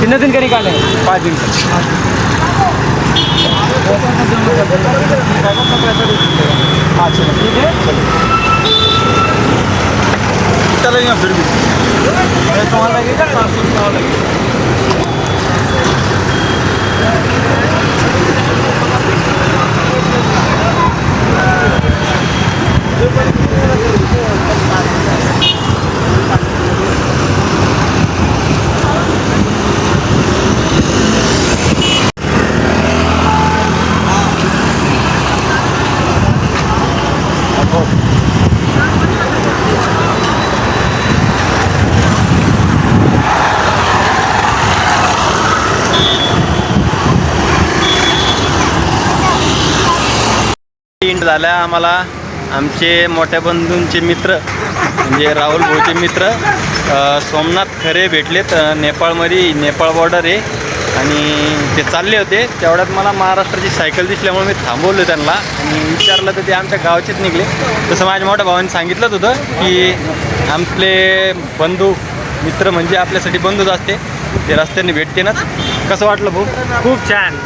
कितने दिन का निकाले? 5 दिन का। अच्छा ठीक है, चलो फिर भी तो लगेगा 700 रुपये लगेगा। झाल्या आम्हाला आमचे मोठ्या बंधूंचे मित्र म्हणजे राहुल भाऊचे मित्र सोमनाथ खरे भेटलेत नेपाळमध्ये. नेपाळ बॉर्डर आहे आणि ते चालले होते. तेवढ्यात मला महाराष्ट्राची सायकल दिसल्यामुळे मी थांबवलं त्यांना आणि विचारलं तर ते आमच्या गावाचेच निघले. तसं माझ्या मोठ्या भावाने सांगितलंच होतं की आपले बंधू मित्र म्हणजे आपल्यासाठी बंधूच असते, ते रस्त्याने भेटतेनच. कसं वाटलं भाऊ? खूप छान.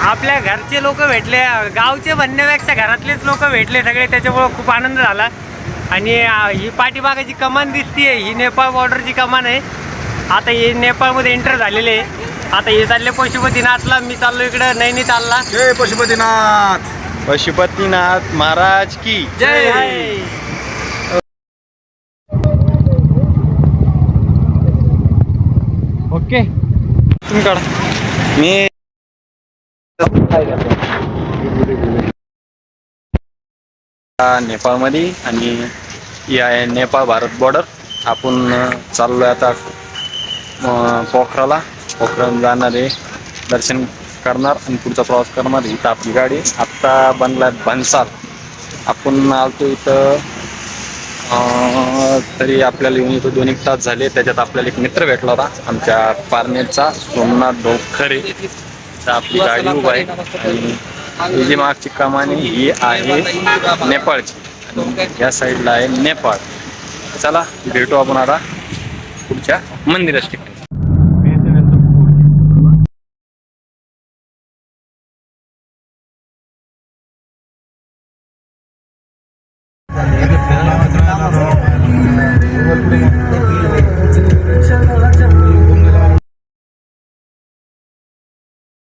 आपल्या घरचे लोक भेटले, गावचे म्हणण्यापेक्षा घरातलेच लोक भेटले सगळे, त्याच्यामुळं खूप आनंद झाला. आणि ही पाठीमागाची कमान दिसतीये, ही नेपाळ बॉर्डरची कमान आहे. आता हे नेपाळमध्ये एंटर झालेले आहे. आता हे चालले पशुपतीनाथला, मी चाललो इकडं नैनितालला. जय पशुपतीनाथ. पशुपतीनाथ महाराज की जय. ओके, तुम्ही काढा. मी नेपाळमध्ये आणि ही आहे नेपाळ भारत बॉर्डर. आपण चाललो आहे आता पोखराला जाणार आहे, दर्शन करणार आणि पुढचा प्रवास करणार. इथं आपली गाडी आत्ता बनला भन्सार. आपण आलतो इथं तरी आपल्याला येऊन इथं 2-1 तास झाले. त्याच्यात आपल्याला एक मित्र भेटला होता आमच्या पारनेरचा, सोमनाथ भाऊ खरे. तर आपली गाडी उभा आहे आणि ही जी मागची कमानी ही आहे नेपाळची आणि या साईडला आहे नेपाळ. चला भेटू आपण आता पुढच्या मंदिराच्या ठिकाणी.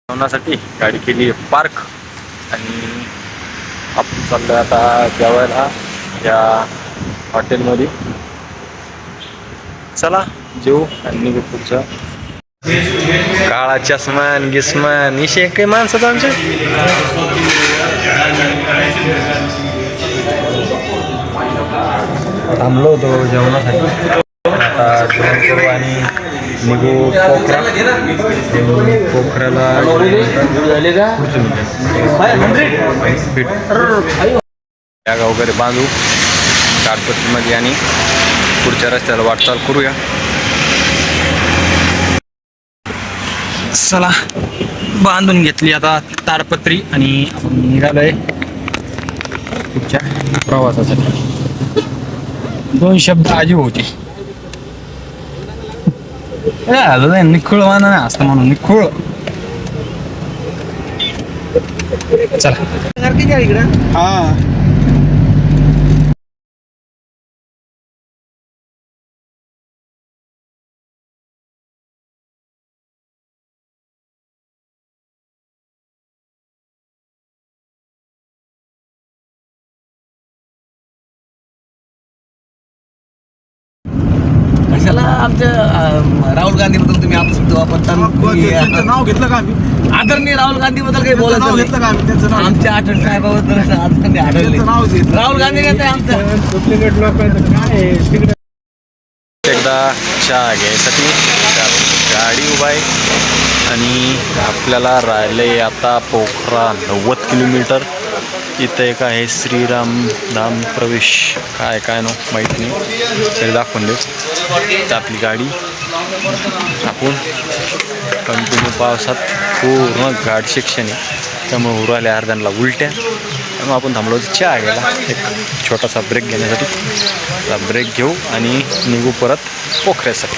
जेवणासाठी गाडी केली पार्क आणि आपण चाललोय आता जेवायला या हॉटेलमध्ये. चला जेवू आणि निघू पुढचं. काळा चष्मान गिस्मान निशे काही माणसं आमच्या थांबलो होतो जेवणासाठी. आता जेवण करू आणि निघू पोखराला. बॅगा वगैरे बांधू ताडपत्रीमध्ये आणि पुढच्या रस्त्याला वाटचाल करूया. चला बांधून घेतली आता ताडपत्री आणि निघालोय पुढच्या प्रवासासाठी. 2 शब्द आजी होती निखुळ वाना नाही असतं म्हणून निखुळ. चला हा कशाला आमच्या राहुल गांधी बद्दल तुम्ही आपण वापरता नाव घेतलं का आम्ही? आदरणीय राहुल गांधी बद्दल काही बोलायचं घेतलं का आम्ही? त्यांचं नाव आमच्या आठवण साहेबाबद्दल आठवले. राहुल गांधी नेते आमचं एकदा चहा घ्यायसाठी गाडी उभा आहे आणि आपल्याला राहिलंय आता पोखरा 90 किलोमीटर. इथं एक आहे श्रीराम धाम प्रवेश, काय नो माहीत नाही, तरी दाखवून देऊ. तर आपली गाडी आपण कंटिन्यू पावसात पूर्ण गाड शिक्षण आहे त्यामुळे उराल्या अर्ध्यांना उलट्या. त्यामुळे आपण थांबलो होतो चहा घ्यायला, एक छोटासा ब्रेक घेण्यासाठी. ब्रेक घेऊ आणि निघू परत पोखऱ्यासाठी.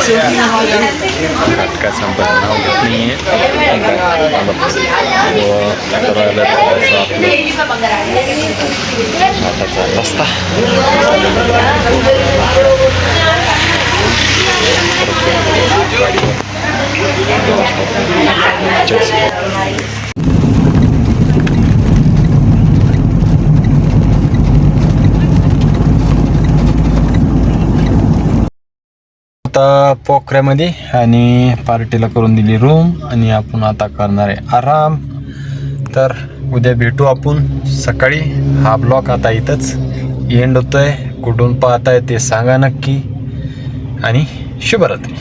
चहा घेण्यासाठी काटका संपत नाव घेत नाही आहे व हाताचा रस्ता आता पोखऱ्यामध्ये आणि पार्टीला करून दिली रूम आणि आपण आता करणार आहे आराम. तर उद्या भेटू आपण सकाळी. हा ब्लॉग आता इथंच एंड होतोय. कुठून पाहताय ते सांगा नक्की आणि शुभरात्री.